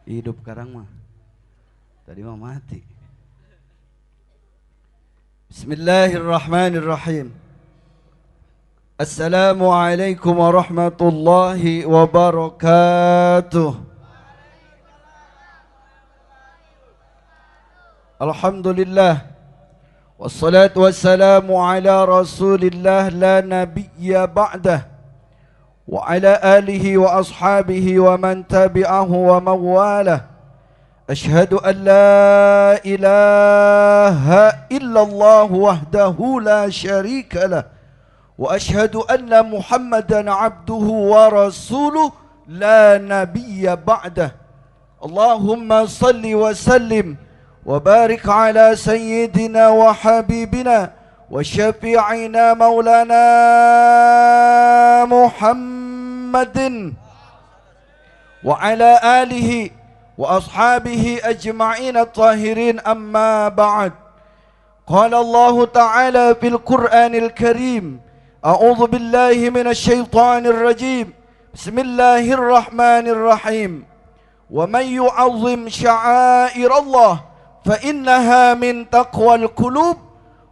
Hidup sekarang mah. Tadi mah mati. Bismillahirrahmanirrahim. Assalamualaikum warahmatullahi wabarakatuh. Alhamdulillah. Wassalatu wassalamu ala rasulillah la nabiyya ba'dah. Wa ala alihi wa ashabihi wa man tabi'ahu wa mawalah. Ashhadu an la ilaha illallah wahdahu la syarika lah. Wa ashhadu anna Muhammadan abduhu wa rasuluh la nabiyya ba'dah. Allahumma salli wa sallim wa barik ala sayyidina wa habibina wa syafi'ina maulana Muhammadin wa ala alihi wa ashabihi ajma'in at-tahirin amma ba'd. Qala Allah Ta'ala fil Qur'anil Karim, a'udzu billahi minasy syaithanir rajim. Bismillahirrahmanirrahim. Wa man yu'azzim sya'airallah fa innaha min taqwal qulub.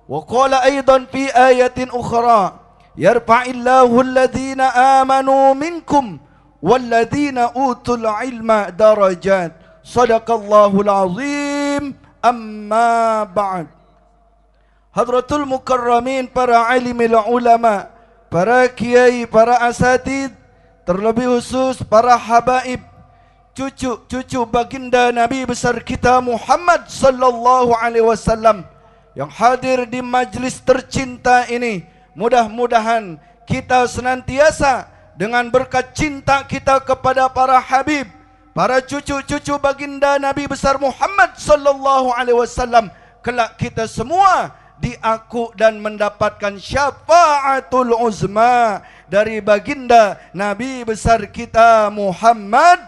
Wa qala aidan fi ayatin ukhra, yarfa'illahu alladhina amanu minkum walladhina utul ilma darajat. Sadaqallahul azim. Amma ba'd. Hadratul mukarramin, para alimil ulama, para kiai, para asatid, terlebih khusus para habaib, cucu baginda Nabi besar kita Muhammad sallallahu alaihi wasallam yang hadir di majlis tercinta ini. Mudah-mudahan kita senantiasa dengan berkat cinta kita kepada para habib, para cucu-cucu baginda Nabi besar Muhammad sallallahu alaihi wasallam, kelak kita semua diaku dan mendapatkan syafaatul uzma dari baginda Nabi besar kita Muhammad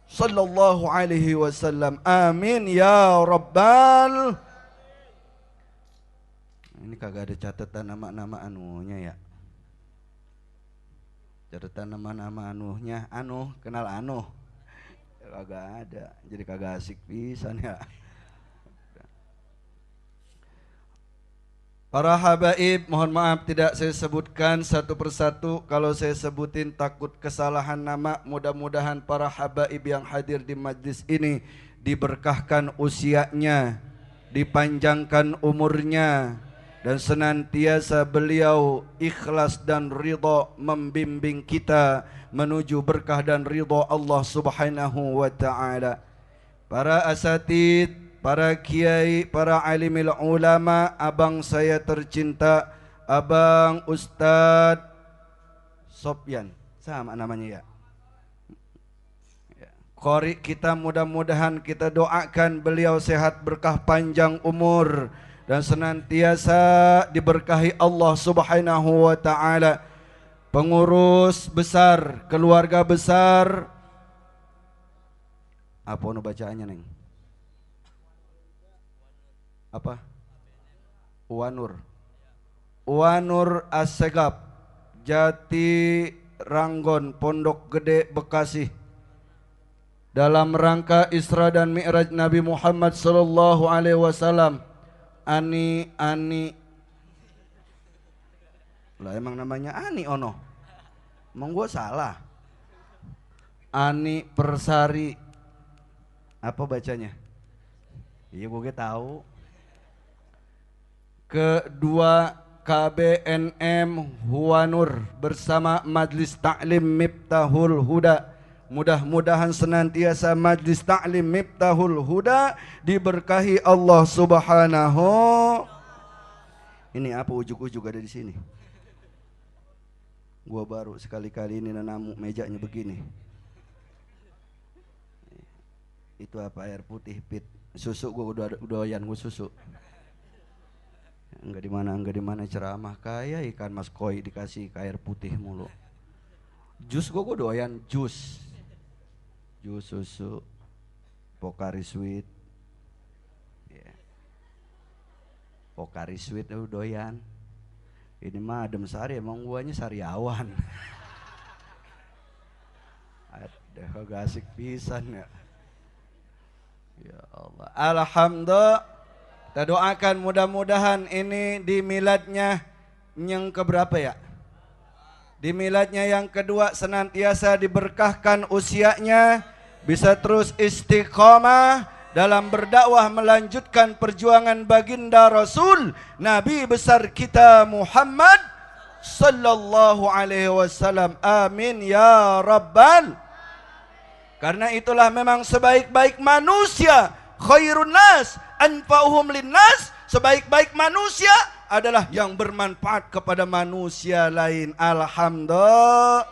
sallallahu alaihi wasallam. Amin ya rabbal. Ini kagak ada catatan nama-nama anunya ya. Catatan nama-nama anuhnya, kenal anuh. Kagak ada. Jadi kagak asik pisan ya. Para habaib, mohon maaf tidak saya sebutkan satu persatu. Kalau saya sebutin takut kesalahan nama. Mudah-mudahan para habaib yang hadir di majlis ini diberkahkan usianya, dipanjangkan umurnya, dan senantiasa beliau ikhlas dan ridha membimbing kita menuju berkah dan ridha Allah Subhanahu wa taala. Para asatid, para kiai, para alimil ulama, abang saya tercinta, abang Ustadz Sofyan, sama namanya ya. Qori kita, mudah-mudahan kita doakan beliau sehat, berkah panjang umur, dan senantiasa diberkahi Allah Subhanahu wa taala. Pengurus besar, keluarga besar, apa nu bacaannya neng? Apa? Uwanur Assegap, Jati Ranggon, Pondok Gede, Bekasi, dalam rangka Isra dan Mi'raj Nabi Muhammad sallallahu alaihi wasallam. Ani lah, emang namanya Ani ono? Emang gua salah? Ani Persari, apa bacanya? Iya gue tahu. Kedua KBNM Huwanur bersama Majlis Ta'lim Miftahul Huda, mudah-mudahan senantiasa Majlis Ta'lim Miftahul Huda diberkahi Allah Subhanahu. Ini apa ujuk-ujuk ada di sini? Gua baru sekali-kali ini nanamu mejanya begini. Itu apa, air putih pit? Susu gua udah doyan gua susu. Enggak di mana ceramah kayak ikan mas koi dikasih ke air putih mulu. Jus gua doyan jus susu Pocari Sweet, Pocari Sweet doyan. Ini mah adem sari, emang guanya sariawan. Kagak asik pisan ya. Ya Allah. Alhamdulillah. Kita doakan mudah-mudahan ini di miladnya yang keberapa ya? Di miladnya yang kedua senantiasa diberkahkan usianya, bisa terus istiqomah dalam berdakwah melanjutkan perjuangan baginda Rasul Nabi besar kita Muhammad sallallahu alaihi wasallam. Amin ya rabbal. Karena itulah memang sebaik-baik manusia, khairun nas anfa'uhum linnas, sebaik-baik manusia adalah yang bermanfaat kepada manusia lain. Alhamdulillah.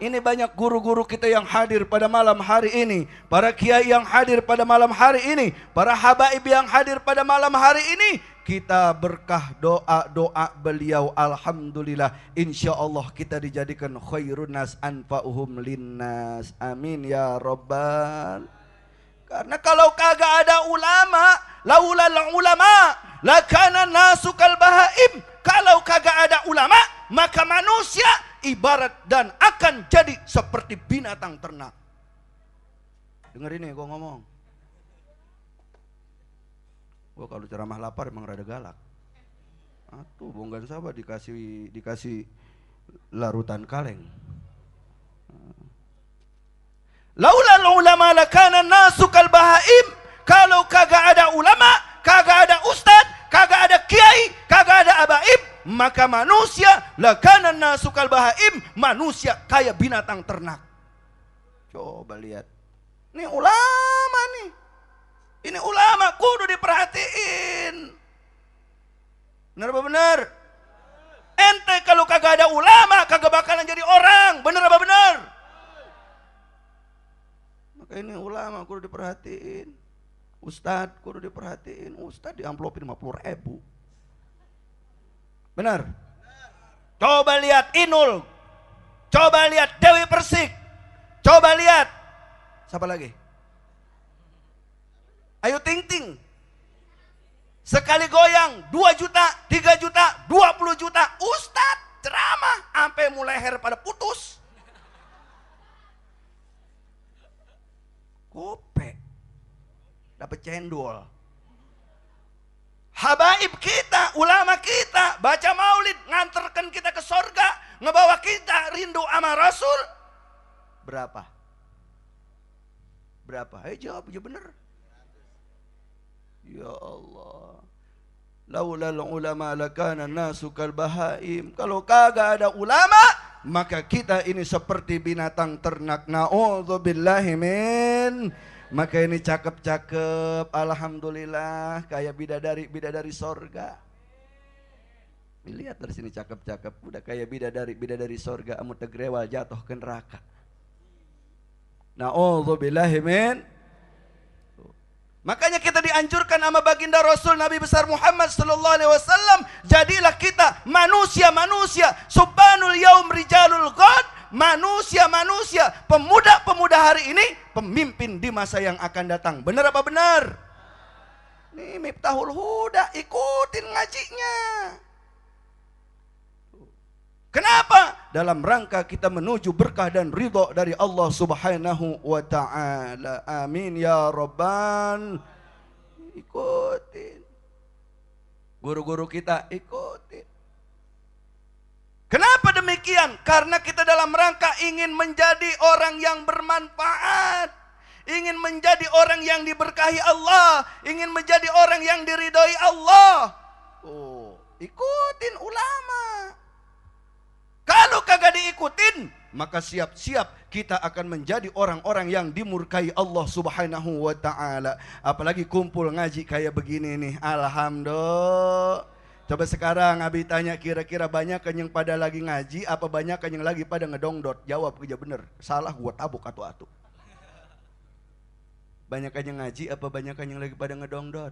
Ini banyak guru-guru kita yang hadir pada malam hari ini, para kiai yang hadir pada malam hari ini, para habaib yang hadir pada malam hari ini. Kita berkah doa-doa beliau, alhamdulillah, insya Allah kita dijadikan khairun nas anfa'uhum linnas. Amin ya rabbal. Karena kalau kagak ada ulama, laulal ulama lakana nasu kal bahaim. Kalau kagak ada ulama, maka manusia ibarat dan akan jadi seperti binatang ternak. Dengar ini gua ngomong. Gua kalau ceramah lapar emang rada galak. Atuh bonggan sabar dikasih larutan kaleng. Laulal ulama lakana nasu kal bahaim. Kalau kagak ada ulama, kagak ada ustad, kagak ada kiai, kagak ada abaib, maka manusia lakana nasu kal bahaim, manusia kayak binatang ternak. Coba lihat. Ini ulama nih. Ini ulama kudu diperhatiin. Bener apa bener? Ente kalau kagak ada ulama kagak bakalan jadi orang. Bener apa bener? Maka ini ulama kudu diperhatiin. Ustadz kudu diperhatiin. Ustadz diamplopin 50.000. Bener? Coba lihat Inul. Coba lihat Dewi Persik. Coba lihat. Siapa lagi? Ayu Ting Ting. Sekali goyang 2 juta, 3 juta, 20 juta. Ustadz ceramah sampai mulai leher pada putus. Kope. Dapat cendol. Habaib kita, ulama kita, baca maulid, nganterkan kita ke sorga, ngebawa kita rindu sama Rasul. Berapa? Berapa? Ayo jawab aja bener. Ya Allah. Laulal ulama lakana nasu kal bahaim. Kalau kagak ada ulama, maka kita ini seperti binatang ternak. Na'udzubillahi min. Maka ini cakep-cakep, alhamdulillah, kayak bidadari sorga. Lihat dari sini cakep-cakep, udah kayak bidadari sorga, amu tegrewal jatuh ke neraka. Na'udzubillahi min. Makanya kita dianjurkan sama baginda Rasul Nabi besar Muhammad sallallahu alaihi wasallam, jadilah kita manusia-manusia, subhanul yaum rijalul ghad, manusia-manusia, pemuda-pemuda hari ini, pemimpin di masa yang akan datang. Benar apa benar? Nih Miftahul Huda, ikutin ngajinya. Kenapa? Dalam rangka kita menuju berkah dan ridho dari Allah subhanahu wa ta'ala. Amin ya rabbal. Ikutin. Guru-guru kita ikutin. Kenapa demikian? Karena kita dalam rangka ingin menjadi orang yang bermanfaat. Ingin menjadi orang yang diberkahi Allah. Ingin menjadi orang yang diridhoi Allah. Oh, ikutin ulama. Kalau kagak diikutin, maka siap-siap kita akan menjadi orang-orang yang dimurkai Allah subhanahu wa ta'ala. Apalagi kumpul ngaji kayak begini nih, alhamdulillah. Coba sekarang Abi tanya, kira-kira banyak kan yang pada lagi ngaji, apa banyak kan yang lagi pada ngedongdot? Jawab aja bener, salah gua tabuk atu-atu. Banyak kan yang ngaji, apa banyak kan yang lagi pada ngedongdot?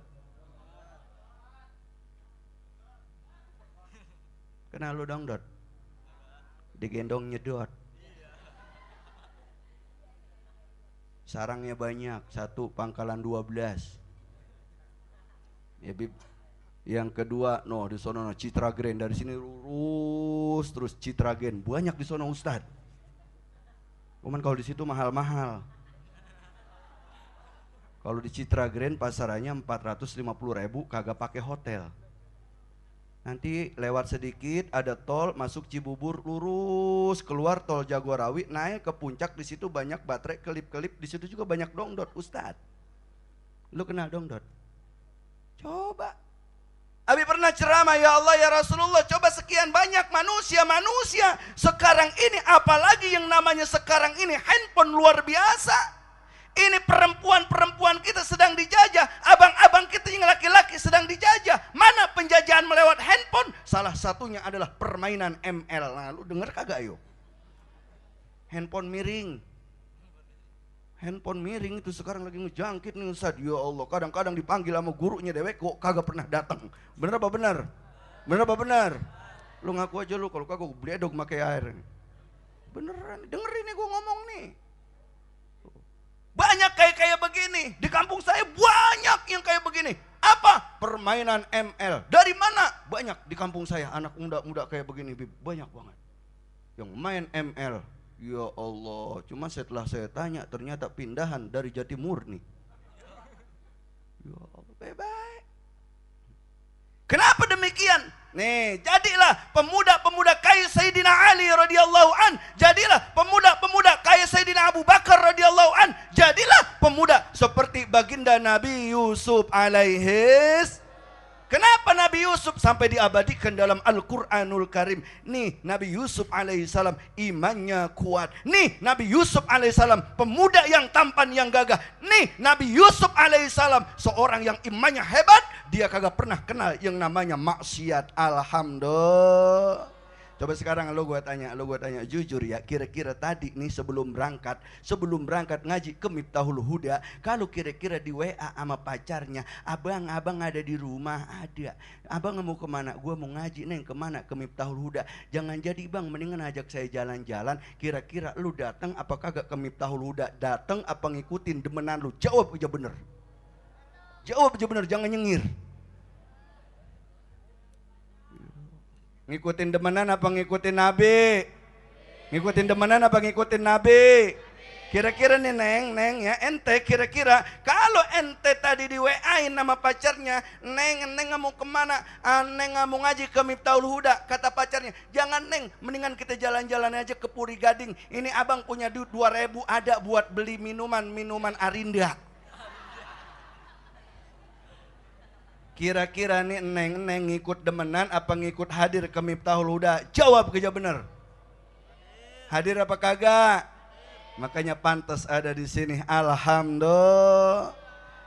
Kenal lu dongdot? Digendong nyedot. Sarangnya banyak, 1 pangkalan 12. Ya bib. Yang kedua, di sono Citra Grand, dari sini lurus terus Citra Grand. Banyak di sono Ustad. Cuman kalau di situ mahal-mahal. Kalau di Citra Grand pasarannya 450.000, kagak pakai hotel. Nanti lewat sedikit ada tol masuk Cibubur, lurus keluar tol Jagorawi, naik ke puncak, di situ banyak baterai kelip-kelip, di situ juga banyak dongdot. Ustad, lu kenal dongdot? Coba. Abi pernah ceramah, ya Allah ya Rasulullah, coba sekian banyak manusia sekarang ini, apalagi yang namanya sekarang ini handphone luar biasa. Ini perempuan-perempuan kita sedang dijajah, abang-abang kita yang laki-laki sedang dijajah. Mana penjajahan melewat handphone? Salah satunya adalah permainan ML. Nah, lu denger kagak yuk? Handphone miring. Handphone miring itu sekarang lagi ngejangkit nih Ustaz. Ya Allah, kadang-kadang dipanggil sama gurunya dewek kok kagak pernah datang. Bener apa benar? Bener apa benar? Lu ngaku aja lu, kalau kagak gue bledog pakai air. Beneran, dengerin nih gue ngomong nih. Banyak kayak begini. Di kampung saya banyak yang kayak begini. Apa? Permainan ML. Dari mana? Banyak di kampung saya anak muda-muda kayak begini. Banyak banget yang main ML. Ya Allah. Cuma setelah saya tanya, ternyata pindahan dari Jatimurni. Ya Allah, baik-baik. Kenapa demikian? Nih, jadilah pemuda-pemuda kayak Sayyidina Ali radhiyallahu an, jadilah pemuda-pemuda kayak Sayyidina Abu Bakar radhiyallahu an, jadilah pemuda seperti baginda Nabi Yusuf alaihis. Kenapa Nabi Yusuf sampai diabadikan dalam Al-Quranul Karim? Nih Nabi Yusuf alaihissalam imannya kuat. Nih Nabi Yusuf alaihissalam pemuda yang tampan yang gagah. Nih Nabi Yusuf alaihissalam seorang yang imannya hebat. Dia kagak pernah kenal yang namanya maksiat. Alhamdulillah. Coba sekarang lo gue tanya jujur ya, kira-kira tadi nih sebelum berangkat ngaji ke Miftahul Huda, kalau kira-kira di WA sama pacarnya, abang ada di rumah, ada, abang mau kemana? Gue mau ngaji, neng kemana? Ke Miftahul Huda. Jangan jadi bang, mendingan ajak saya jalan-jalan. Kira-kira lu datang apa kagak ke Miftahul Huda? Datang apa ngikutin demenan lu? Jawab aja bener. Jawab aja bener, jangan nyengir. Ngikutin demenan apa ngikutin Nabi? Ngikutin demenan apa ngikutin Nabi? Kira-kira nih neng ya, ente kira-kira kalau ente tadi di WA-in nama pacarnya, neng mau kemana? Neng mau ngaji ke Miftahul Huda. Kata pacarnya, jangan neng, mendingan kita jalan-jalan aja ke Puri Gading. Ini abang punya duit 2.000 ada buat beli minuman Arinda. Kira-kira nih neng ngikut demenan apa ngikut hadir ke Miftahul Huda? Jawab kerja bener. Hadir apa kagak? Makanya pantas ada di sini. Alhamdulillah.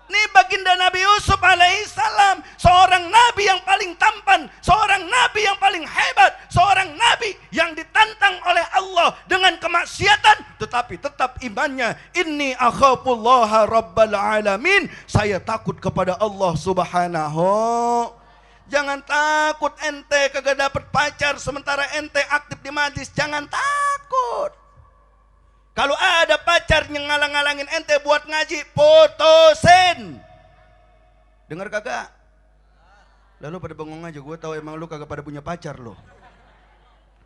Nih baginda Nabi Yusuf alaihissalam, seorang nabi yang paling tampan, seorang nabi yang paling hebat, seorang nabi yang ditantang oleh Allah dengan kemaksiatan, tetapi tetap imannya. Inni akhafullaha rabbal alamin. Saya takut kepada Allah subhanahu. Jangan takut ente kagak dapet pacar sementara ente aktif di majlis. Jangan takut. Kalau ada pacar yang ngalang-ngalangin ente buat ngaji, putusin. Dengar kagak? Lalu pada bengong aja, gue tahu emang lu kagak pada punya pacar lo.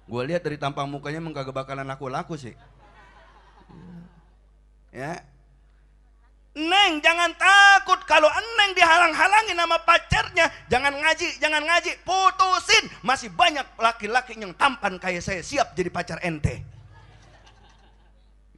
Gue lihat dari tampang mukanya emang kagak bakalan laku-laku sih. Ya. Neng jangan takut kalau neng dihalang-halangin sama pacarnya. Jangan ngaji, putusin. Masih banyak laki-laki yang tampan kayak saya siap jadi pacar ente.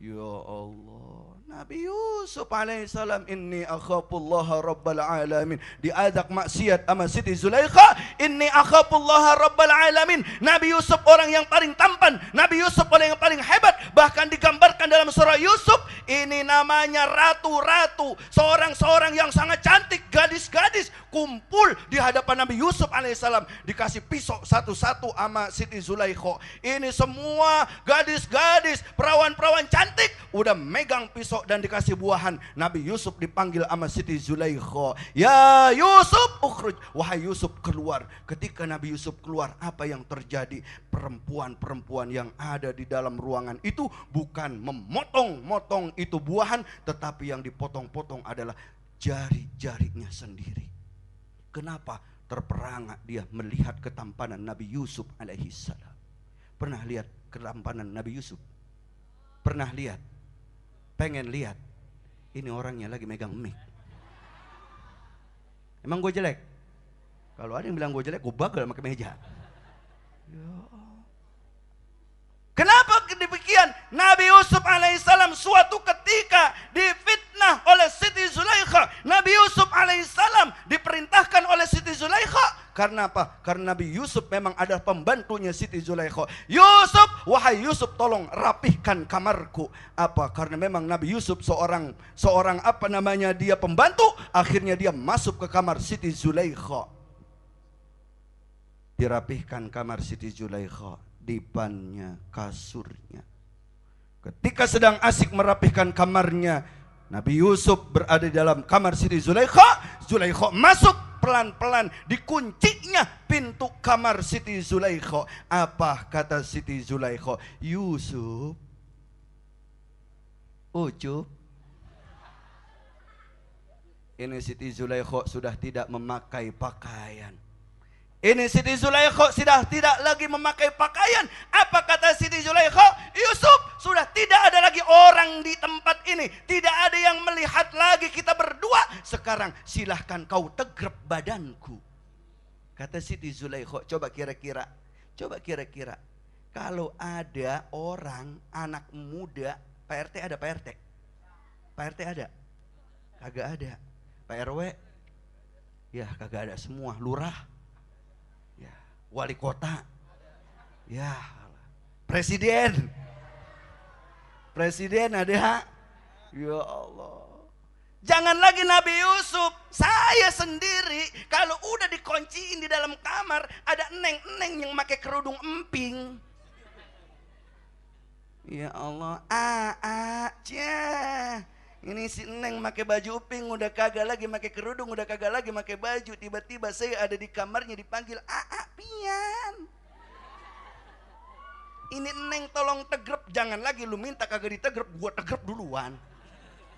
Ya Allah, Nabi Yusuf alaihissalam, inni akhafullaha rabbal alamin. Diajak maksiat sama Siti Zulaikha, inni akhafullaha rabbal alamin. Nabi Yusuf orang yang paling tampan, Nabi Yusuf orang yang paling hebat. Bahkan digambarkan dalam surah Yusuf, ini namanya ratu-ratu, seorang-seorang yang sangat cantik, gadis-gadis kumpul di hadapan Nabi Yusuf alaihissalam, dikasih pisau satu-satu sama Siti Zulaikha. Ini semua gadis-gadis, perawan-perawan cantik udah megang pisau dan dikasih buahan. Nabi Yusuf dipanggil sama Siti Zulaikha, ya Yusuf ukhruj, wahai Yusuf keluar. Ketika Nabi Yusuf keluar, apa yang terjadi? Perempuan-perempuan yang ada di dalam ruangan itu bukan memotong-motong itu buahan, tetapi yang dipotong-potong adalah jari-jarinya sendiri. Kenapa? Terperangah dia melihat ketampanan Nabi Yusuf alaihissalam. Pernah lihat ketampanan Nabi Yusuf? Pernah lihat? Pengen lihat? Ini orangnya lagi megang mic. Emang gue jelek? Kalau ada yang bilang gue jelek, gue bagel pakai meja. Ya. Kenapa demikian? Nabi Yusuf alaihissalam suatu ketika difitnah oleh Siti Zulaikha. Nabi Yusuf alaihissalam diperintahkan oleh Siti Zulaikha. Karena apa? Karena Nabi Yusuf memang adalah pembantunya Siti Zulaikha. Yusuf, wahai Yusuf, tolong rapihkan kamarku. Apa? Karena memang Nabi Yusuf seorang apa namanya, dia pembantu. Akhirnya dia masuk ke kamar Siti Zulaikha. Dirapihkan kamar Siti Zulaikha, dipannya, kasurnya. Ketika sedang asik merapihkan kamarnya, Nabi Yusuf berada di dalam kamar Siti Zulaikha. Zulaikha masuk pelan-pelan, dikuncinya pintu kamar Siti Zulaikha. Apa kata Siti Zulaikha? Yusuf, Ucup. Ini Siti Zulaikha sudah tidak memakai pakaian. Ini Siti Zulaikha sudah tidak lagi memakai pakaian. Apa kata Siti Zulaikha? Yusuf, sudah tidak ada lagi orang di tempat ini. Tidak ada yang melihat lagi kita berdua. Sekarang silahkan kau tegrep badanku. Kata Siti Zulaikha, coba kira-kira. Kalau ada orang, anak muda, Pak RT ada Pak RT? Pak RT ada? Kagak ada. Pak RW? Ya kagak ada semua. Lurah? Wali kota, ya, presiden ada, ya Allah. Jangan lagi Nabi Yusuf, saya sendiri kalau udah dikunciin di dalam kamar, ada neng yang pakai kerudung emping. Ya Allah, ini si Neng pakai baju uping, udah kagak lagi pakai kerudung, udah kagak lagi pakai baju. Tiba-tiba saya ada di kamarnya dipanggil, Pian. Ini Neng tolong tegrep, jangan lagi lu minta kagak ditegrep, gua tegrep duluan.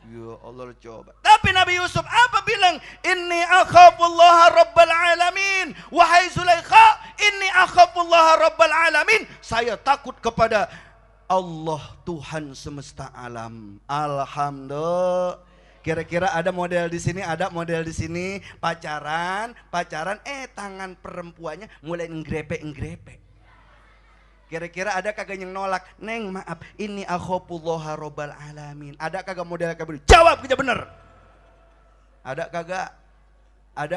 Ya Allah, coba. Tapi Nabi Yusuf apa bilang? Inni akhafullaha rabbal alamin. Wahai Zulaikha, inni akhafullaha rabbal alamin. Saya takut kepada Allah Tuhan semesta alam. Alhamdulillah. Kira-kira ada model di sini, pacaran, tangan perempuannya mulai ngrepe. Kira-kira ada kagak yang nolak? Neng maaf, ini akhafullaha rabbal alamin. Ada kagak model kagak? Jawab aja bener. Ada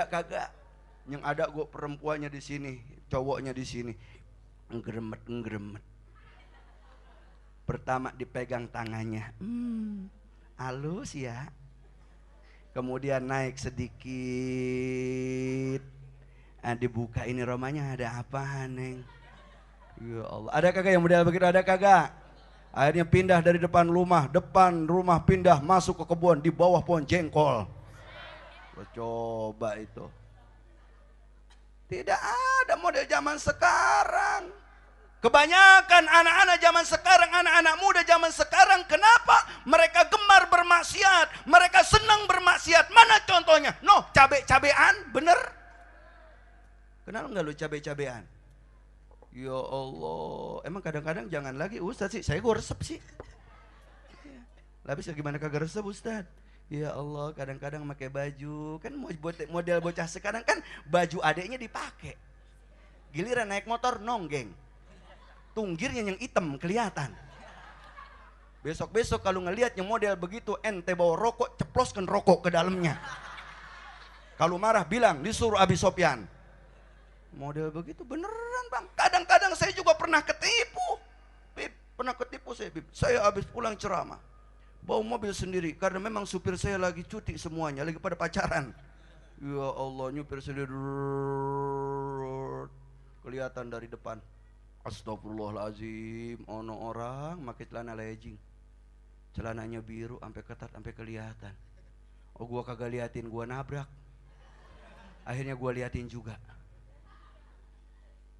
kagak? Yang ada gua perempuannya di sini, cowoknya di sini. Ngremet. Pertama dipegang tangannya, halus ya. Kemudian naik sedikit, dibuka, ini romanya ada apa Neng? Ya Allah, ada kagak yang model begitu? Ada kagak? Akhirnya pindah dari depan rumah pindah masuk ke kebun di bawah pohon jengkol. Coba itu. Tidak ada model zaman sekarang. Kebanyakan anak-anak zaman sekarang, anak-anak muda zaman sekarang, kenapa? Mereka gemar bermaksiat, mereka senang bermaksiat. Mana contohnya? No, cabe-cabean, bener? Kenal nggak lu cabe-cabean? Ya Allah, emang kadang-kadang jangan lagi Ustaz sih, saya gue resep sih. Tapi gimana kagak resep Ustaz? Ya Allah, kadang-kadang pakai baju, kan model bocah sekarang kan baju adeknya dipakai. Giliran naik motor nonggeng. Tunggirnya yang hitam kelihatan. Besok-besok kalau ngelihat yang model begitu, ente bawa rokok, ceploskan rokok ke dalamnya. Kalau marah bilang disuruh Abi Sofyan. Model begitu beneran bang. Kadang-kadang saya juga pernah ketipu. Bib, pernah ketipu saya Bib. Saya habis pulang ceramah, bawa mobil sendiri karena memang supir saya lagi cuti semuanya, lagi pada pacaran. Ya Allah, nyupir sendiri. Kelihatan dari depan. Astagfirullahaladzim, ono orang pakai celana legging, celananya biru sampai ketat sampai kelihatan. Oh gua kagak liatin, gua nabrak. Akhirnya gua liatin juga.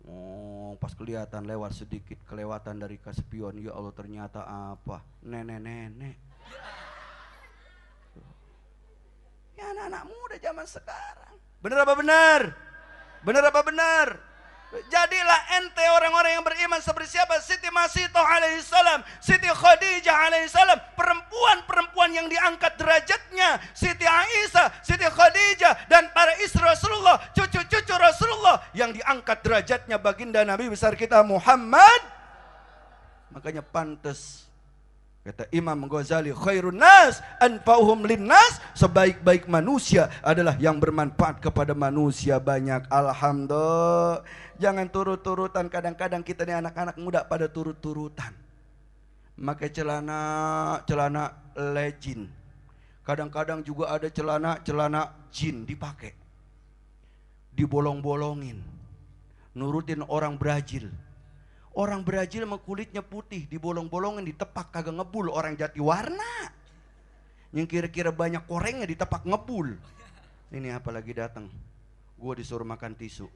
Oh pas kelihatan lewat sedikit kelewatan dari kaspion, ya Allah ternyata apa? Nenek-nenek. Ya anak-anak muda zaman sekarang. Bener apa benar? Bener apa benar? Jadilah ente orang-orang yang beriman seperti siapa? Siti Masitoh alaihissalam, Siti Khadijah alaihissalam, perempuan-perempuan yang diangkat derajatnya, Siti Aisyah, Siti Khadijah, dan para istri Rasulullah, cucu-cucu Rasulullah yang diangkat derajatnya baginda Nabi besar kita Muhammad. Makanya pantas kata Imam Ghazali, khairun nas anfa'uhum linnas, sebaik-baik manusia adalah yang bermanfaat kepada manusia banyak. Alhamdulillah. Jangan turut-turutan, kadang-kadang kita nih anak-anak muda pada turut-turutan. Pakai celana legend. Kadang-kadang juga ada celana jin dipakai. Dibolong-bolongin. Nurutin orang Brazil. Orang Brazil mah kulitnya putih, dibolong-bolongin, ditepak kagak ngebul. Orang jati warna. Yang kira-kira banyak korengnya ditepak ngebul. Ini apalagi datang. Gue disuruh makan tisu.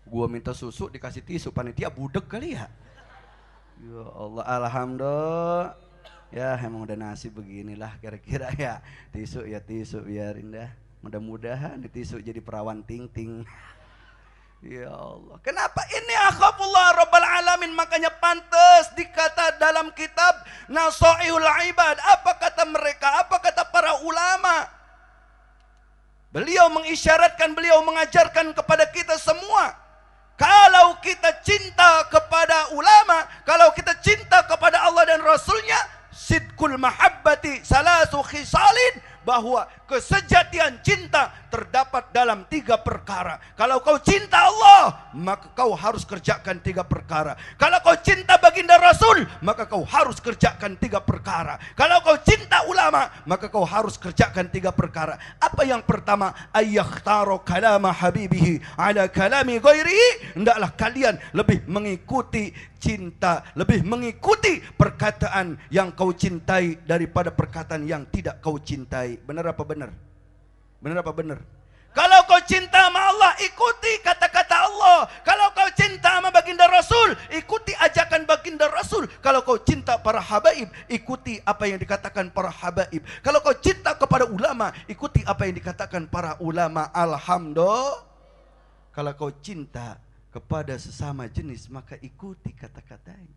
Gue minta susu dikasih tisu, panitia budek kali ya. Ya Allah, alhamdulillah. Ya emang udah nasib beginilah kira-kira ya. Tisu ya tisu, biarin dah. Mudah-mudahan di tisu jadi perawan ting-ting. Ya Allah, kenapa ini akhafullah Rabbal Alamin? Makanya pantas dikata dalam kitab Nasaihul Ibad. Apa kata mereka? Apa kata para ulama? Beliau mengisyaratkan, beliau mengajarkan kepada kita semua. Kalau kita cinta kepada ulama, kalau kita cinta kepada Allah dan Rasulnya, sidqul mahabbati salasu khisalin, bahwa kesejatian cinta terdapat dalam 3 perkara. Kalau kau cinta Allah, maka kau harus kerjakan 3 perkara. Kalau kau cinta baginda Rasul, maka kau harus kerjakan 3 perkara. Kalau kau cinta ulama, maka kau harus kerjakan 3 perkara. Apa yang pertama? Ayyakhtaro kalama habibihi ala kalami ghairihi. Hendaklah kalian lebih mengikuti cinta, lebih mengikuti perkataan yang kau cintai daripada perkataan yang tidak kau cintai. Benar apa benar? Benar apa benar? Kalau kau cinta sama Allah, ikuti kata-kata Allah. Kalau kau cinta sama baginda Rasul, ikuti ajakan baginda Rasul. Kalau kau cinta para habaib, ikuti apa yang dikatakan para habaib. Kalau kau cinta kepada ulama, ikuti apa yang dikatakan para ulama. Alhamdulillah. Kalau kau cinta kepada sesama jenis, maka ikuti kata-katanya.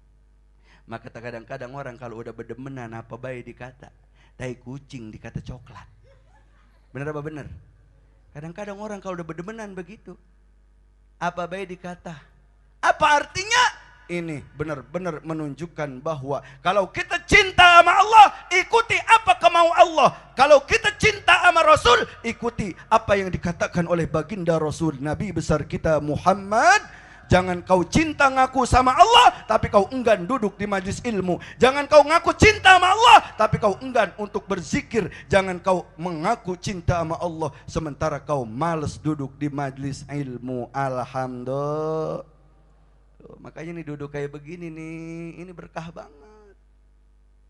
Maka kadang-kadang orang kalau udah berdemenan apa baik dikata, tai kucing dikata coklat. Benar apa benar? Kadang-kadang orang kalau udah berdemenan begitu, apa baik dikata. Apa artinya? Ini benar-benar menunjukkan bahwa kalau kita cinta sama Allah, ikuti apa kemau Allah. Kalau kita cinta sama Rasul, ikuti apa yang dikatakan oleh baginda Rasul Nabi besar kita Muhammad. Jangan kau cinta ngaku sama Allah, tapi kau enggan duduk di majlis ilmu. Jangan kau ngaku cinta sama Allah, tapi kau enggan untuk berzikir. Jangan kau mengaku cinta sama Allah, sementara kau malas duduk di majlis ilmu. Alhamdulillah. Makanya nih duduk kayak begini nih, ini berkah banget.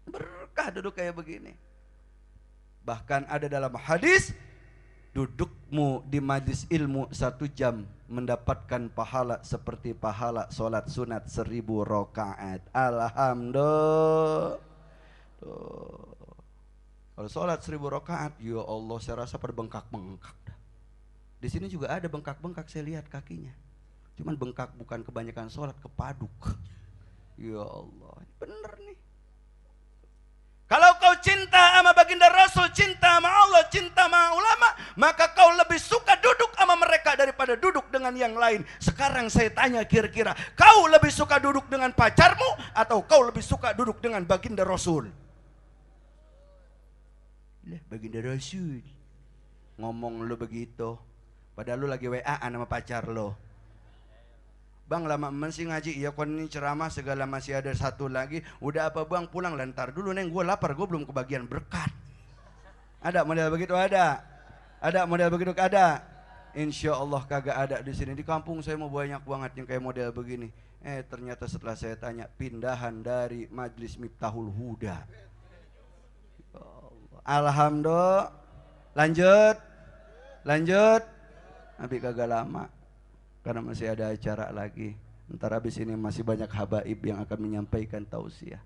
Berkah duduk kayak begini. Bahkan ada dalam hadis, dudukmu di majlis ilmu 1 jam mendapatkan pahala seperti pahala sholat sunat 1000 rakaat. Alhamdulillah. Kalau sholat 1000 rakaat, ya Allah, saya rasa pada bengkak-bengkak. Di sini juga ada bengkak-bengkak, saya lihat kakinya. Cuman bengkak bukan kebanyakan sholat, kepaduk. Ya Allah, bener nih. Kalau kau cinta sama baginda Rasul, cinta sama Allah, cinta sama ulama, maka kau lebih suka duduk sama mereka daripada duduk dengan yang lain. Sekarang saya tanya kira-kira, kau lebih suka duduk dengan pacarmu atau kau lebih suka duduk dengan baginda Rasul? Lah, baginda Rasul. Ngomong lu begitu, padahal lu lagi WA-an sama pacar lo. Bang, lama masih ngaji, iya kon ini ceramah segala masih ada 1 lagi. Udah apa bang, pulang lantar dulu neng, gue lapar, gue belum kebagian berkat. Ada model begitu? Ada model begitu? Ada. Insya Allah kagak ada di sini. Di kampung saya mau banyak banget yang kayak model begini. Ternyata setelah saya tanya, pindahan dari Majlis Miftahul Huda. Alhamdulillah. Lanjut. Tapi kagak lama, karena masih ada acara lagi. Ntar habis ini masih banyak habaib yang akan menyampaikan tausiah.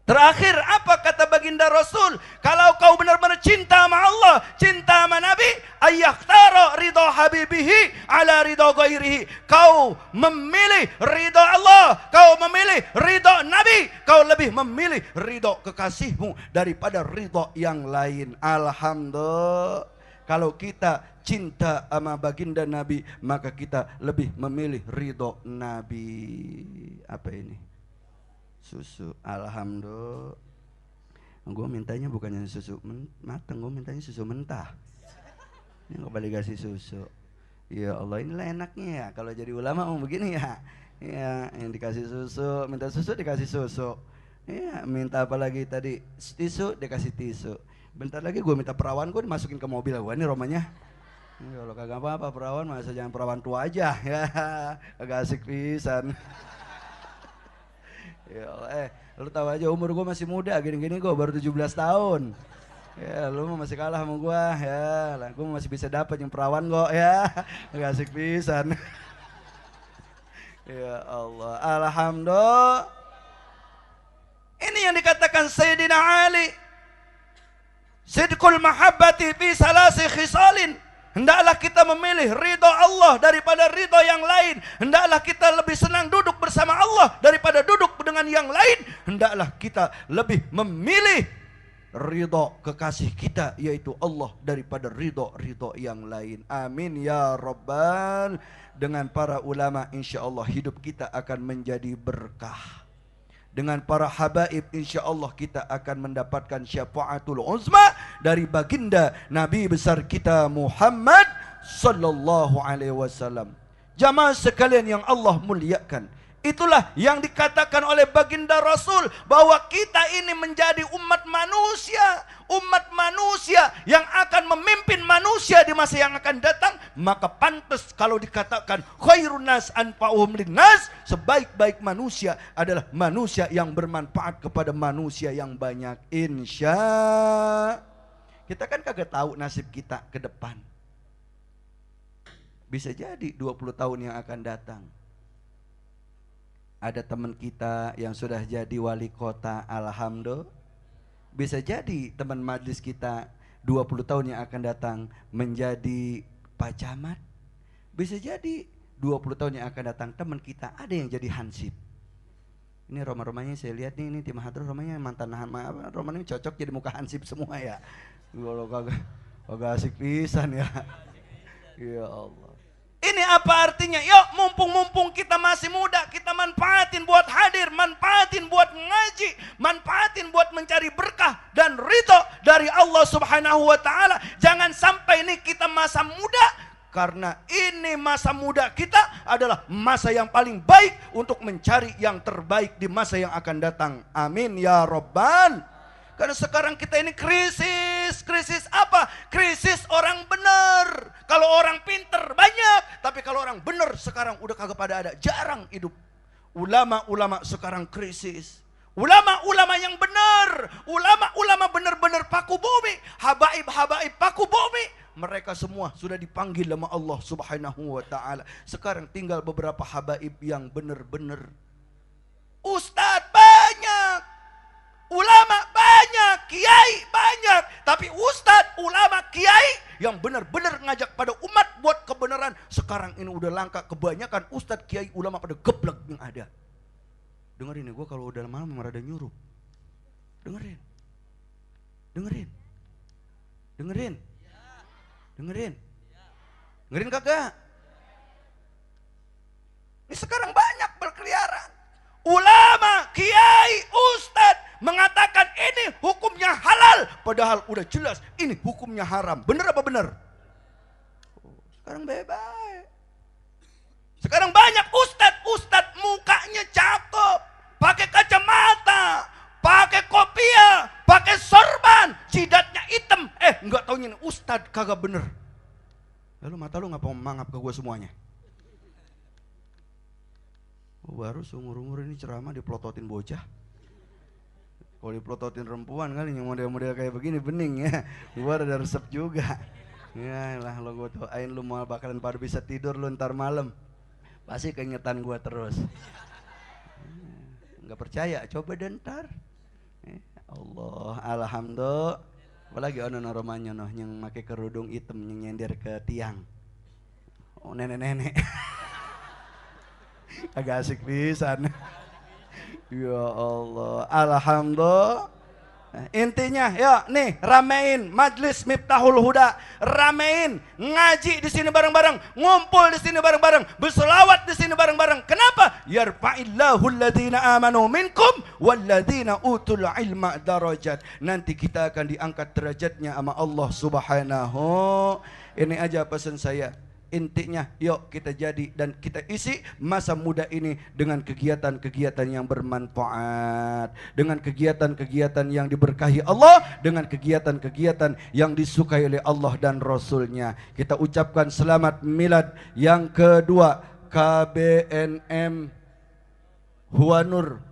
Terakhir, apa kata baginda baginda Rasul, kalau kau benar-benar cinta sama Allah, cinta sama Nabi, ayyakhtara ridha habibihi ala ridha ghairihi. Kau memilih ridha Allah, kau memilih ridha Nabi, kau lebih memilih ridha kekasihmu daripada ridha yang lain. Alhamdulillah. Kalau kita cinta sama baginda Nabi, maka kita lebih memilih ridho Nabi. Apa ini? Susu. Alhamdulillah. Gue mintanya bukannya susu matang, gue mintanya susu mentah. Ini kembali kasih susu. Ya Allah, inilah enaknya ya kalau jadi ulama mau begini ya. Ya, yang dikasih susu, minta susu dikasih susu. Ya, minta apa lagi tadi? Tisu dikasih tisu. Bentar lagi gue minta perawan, gue dimasukin ke mobil gue ini romanya. Kalau kagak apa-apa perawan, masa jangan perawan tua aja ya, agak asik pisan. Ya, lu tahu aja umur gue masih muda, gini-gini gue baru 17 tahun. Ya, lu masih kalah sama gue ya, lah gue masih bisa dapat yang perawan kok ya, agak asik pisan. Ya Allah, alhamdulillah. Ini yang dikatakan Sayyidina Ali. Sidqul mahabbati fi salasi khisalin. Hendaklah kita memilih ridha Allah daripada ridha yang lain. Hendaklah kita lebih senang duduk bersama Allah daripada duduk dengan yang lain. Hendaklah kita lebih memilih ridha kekasih kita yaitu Allah daripada ridha yang lain. Amin ya rabbal. Dengan para ulama insyaallah hidup kita akan menjadi berkah. Dengan para habaib insyaallah kita akan mendapatkan syafaatul uzma dari baginda Nabi besar kita Muhammad sallallahu alaihi wasallam. Jamaah sekalian yang Allah muliakan, itulah yang dikatakan oleh baginda Rasul bahwa kita ini menjadi umat manusia yang akan memimpin manusia di masa yang akan datang. Maka pantas kalau dikatakan khairun nas anfa'uhum linnas, sebaik-baik manusia adalah manusia yang bermanfaat kepada manusia yang banyak. Insya kita kan kagak tahu nasib kita ke depan. Bisa jadi 20 tahun yang akan datang ada teman kita yang sudah jadi wali kota, alhamdulillah. Bisa jadi teman majlis kita 20 tahun yang akan datang menjadi Pak Camat. Bisa jadi 20 tahun yang akan datang teman kita ada yang jadi hansip. Ini Roma-Romanya saya lihat nih, ini tim Hadro Romanya mantan Roma ini cocok jadi muka hansip semua ya. Kalau kagak asik pisan ya. Ya Allah. Ini apa artinya? Yuk mumpung kita masih muda, kita manfaatin buat hadir, manfaatin buat ngaji, manfaatin buat mencari berkah dan ridho dari Allah Subhanahu wa taala. Jangan sampai ini kita masa muda, karena ini masa muda kita adalah masa yang paling baik untuk mencari yang terbaik di masa yang akan datang. Amin ya rabbal. Karena sekarang kita ini krisis apa? Krisis orang benar. Kalau orang pinter banyak, tapi kalau orang benar sekarang udah kagak pada ada, jarang hidup. Ulama-ulama sekarang krisis. Ulama-ulama yang benar, ulama-ulama benar-benar paku bumi, habaib-habaib paku bumi, mereka semua sudah dipanggil sama Allah Subhanahu wa taala. Sekarang tinggal beberapa habaib yang benar-benar. Ustadz banyak, ulama banyak, kiai banyak, tapi ustadz, ulama, kiai yang benar-benar ngajak pada umat buat kebenaran sekarang ini udah langka. Kebanyakan ustadz, kiai, ulama pada geblek yang ada. Dengerin nih, gue kalau udah malam memang rada nyuruh. Dengerin kagak? Ini sekarang banyak berkeliaran. Ulama, kiai, ustadz mengatakan ini hukumnya halal, padahal udah jelas ini hukumnya haram. Bener apa bener? Sekarang bebas. Sekarang banyak ustadz mukanya cakep, pakai kacamata, pakai kopiah, pakai sorban, jidatnya hitam. Nggak taunya ini ustadz kagak bener. Lalu mata lu ngapa mangap ke gue semuanya? Baru seumur-umur ini ceramah dipelototin bocah. Kalau dipelototin perempuan kali yang model-model kayak begini bening ya. Gua ada resep juga. Ya lah lo gue doain lu mau bakalan pada bisa tidur lu ntar malam. Pasti keingetan gua terus. Enggak percaya, coba deh ntar. Allah, Alhamdulillah. Apalagi ono romanya noh yang pakai kerudung hitam yang nyender ke tiang. Oh nenek-nenek. Agak asik pisan. Ya Allah. Alhamdulillah. Intinya ya nih ramein majlis Miftahul Huda, ramein ngaji di sini bareng-bareng, ngumpul di sini bareng-bareng, berselawat di sini bareng-bareng. Kenapa? Yarfa'illahu alladhina amanu minkum walladhina utul ilma darajat. Nanti kita akan diangkat derajatnya sama Allah Subhanahu. Ini aja pesan saya. Intinya yuk kita jadi dan kita isi masa muda ini dengan kegiatan-kegiatan yang bermanfaat, dengan kegiatan-kegiatan yang diberkahi Allah, dengan kegiatan-kegiatan yang disukai oleh Allah dan Rasulnya. Kita ucapkan selamat milad yang kedua KBNM Huanur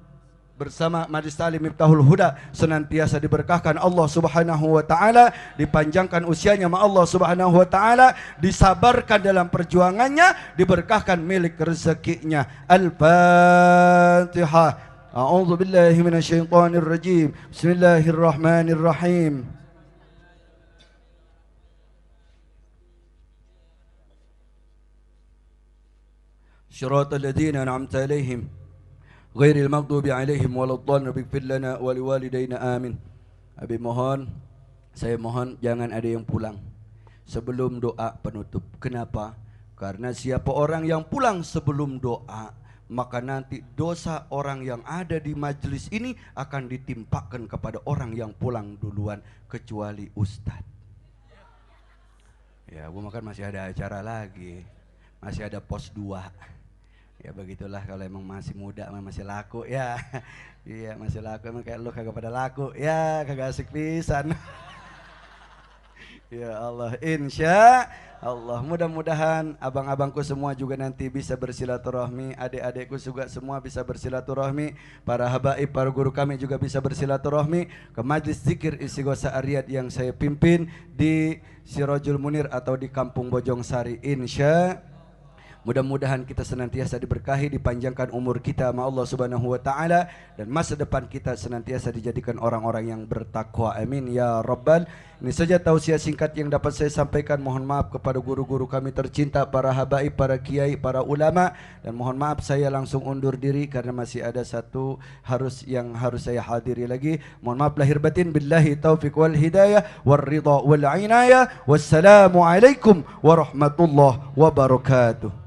bersama Majlis Ta'lim Miftahul Huda senantiasa diberkahkan Allah Subhanahu wa taala, dipanjangkan usianya sama Allah Subhanahu wa taala, disabarkan dalam perjuangannya, diberkahkan milik rezekinya. Al-Fatihah. A'udzu billahi minasyaitonir rajim. Bismillahirrahmanirrahim. Shiratal ladzina an'amta 'alaihim ghairil maghdubi alaihim waladdallin ighfir lana wa liwalidayna amin. Saya mohon jangan ada yang pulang sebelum doa penutup. Kenapa? Karena siapa orang yang pulang sebelum doa, maka nanti dosa orang yang ada di majlis ini akan ditimpakan kepada orang yang pulang duluan, kecuali ustadz. Ya, gua makan masih ada acara lagi, masih ada pos 2. Ya begitulah kalau emang masih muda, masih laku ya. Iya masih laku, emang kayak lu kagak pada laku ya, kagak asik pisan. Ya Allah, insya Allah mudah-mudahan abang-abangku semua juga nanti bisa bersilaturahmi, adik-adikku juga semua bisa bersilaturahmi, para habaib, para guru kami juga bisa bersilaturahmi ke majlis zikir Istighosa Ar-Riyad yang saya pimpin di Sirajul Munir atau di Kampung Bojong Sari. Insya mudah-mudahan kita senantiasa diberkahi, dipanjangkan umur kita sama Allah Subhanahu wa taala, dan masa depan kita senantiasa dijadikan orang-orang yang bertakwa. Amin ya rabbal. Ini saja tausiah singkat yang dapat saya sampaikan. Mohon maaf kepada guru-guru kami tercinta, para habaib, para kiai, para ulama, dan mohon maaf saya langsung undur diri karena masih ada satu yang harus saya hadiri lagi. Mohon maaf lahir batin. Billahi taufiq wal hidayah wal ridha wal inayah. Wassalamualaikum warahmatullahi wabarakatuh.